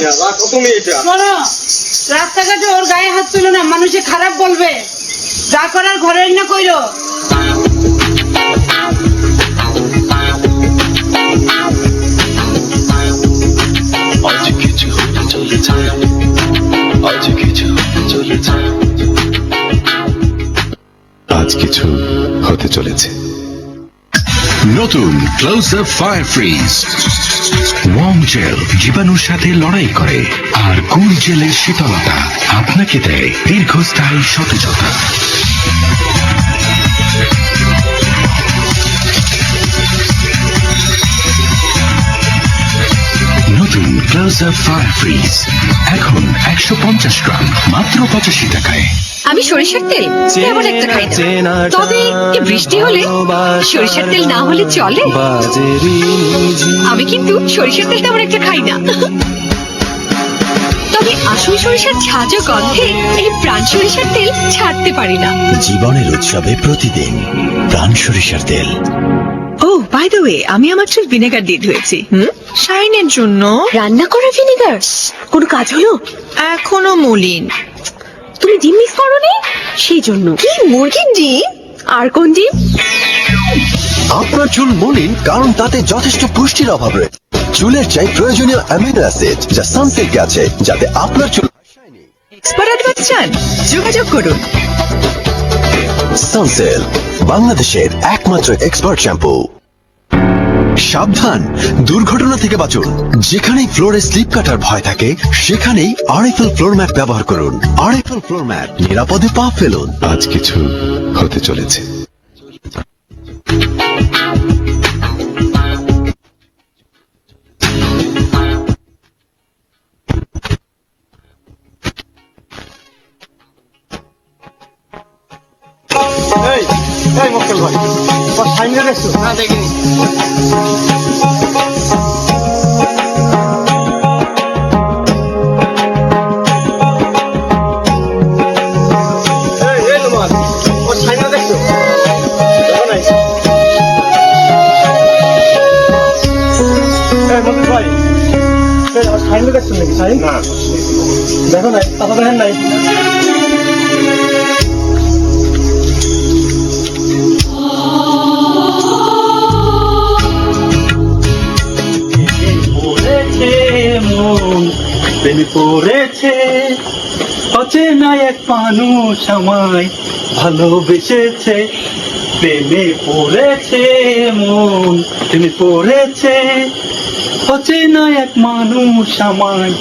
না, রাখো তুমি এটা। শোনো, রাস্তাঘাটে ওর গায়ে হাত তুলো না, মানুষে খারাপ বলবে। যা করার ঘরে না কইরো। আজ কিছু হতে চলেছে, আজ কিছু হতে চলেছে, আজ কিছু হতে চলেছে। নতুন close up fire freeze warm gel জীবাণুর সাথে লড়াই করে, আর কুল জেলের শীতলতা আপনাকে দেয় দীর্ঘস্থায়ী সতেজতা। নতুন ক্লোজ আপ ফায়ার ফ্রিজ এখন 150 গ্রাম মাত্র 85 টাকায়। আমি সরিষার তেল তেমন একটা খাই না, তবে এই বৃষ্টি হলে সরিষার তেল না হলে চলে। আমি কিন্তু সরিষার তেল তেমন একটা খাই না, তবে আসল সরিষার ঝাঁঝ গন্ধে এই প্রাণ সরিষার তেল ছাড়তে পারি না। জীবনের উৎসবে প্রতিদিন প্রাণ সরিষার তেল। ও বাই দ্য ওয়ে, আমি আমার চুল ভিনেগার দিয়ে ধুয়েছি। শাইনের জন্য রান্না করা ভিনেগার কোনো কাজ হলো? এখনো মলিন। তুমি ডিম মিক্স করোনি, সেই জন্য। কি মুরগির ডিম? আর কোন ডিম? আপনার চুল মলিন কারণ তাতে যথেষ্ট পুষ্টির অভাব রয়েছে। চুলের চাই প্রয়োজনীয় অ্যামিনো অ্যাসিড যা সানসিল্কে আছে, যাতে আপনার চুল এক্সপার্ট অ্যাডভাইস চান? যোগাযোগ করুন। সানসিল্ক, বাংলাদেশের একমাত্র এক্সপার্ট শ্যাম্পু। সাবধান, দুর্ঘটনা থেকে বাঁচুন। যেখানেই ফ্লোরে স্লিপ কাটার ভয় থাকে, সেখানেই আরএফএল ফ্লোর ম্যাট ব্যবহার করুন। আরএফএল ফ্লোর ম্যাট, নিরাপদে পা ফেলুন। আজ কিছু হতে চলেছে। এই এই মক্কেল ভাই, ওর সাইনে দেখছো? না, দেখিনি। এই এই তোমার ওর সাইনে দেখছো? দেখো নাই? এই মক্কেল ভাই, এই ওর সাইনে দেখছো নাকি? সাইন না দেখো নাই, কথা দেখেন নাই? প্রেমে পড়েছে অচেনা এক মানুষ আমায় ভালোবেসেছে। প্রেমে পড়েছে মন, প্রেমে পড়েছে অচেনা এক মানুষ আমায়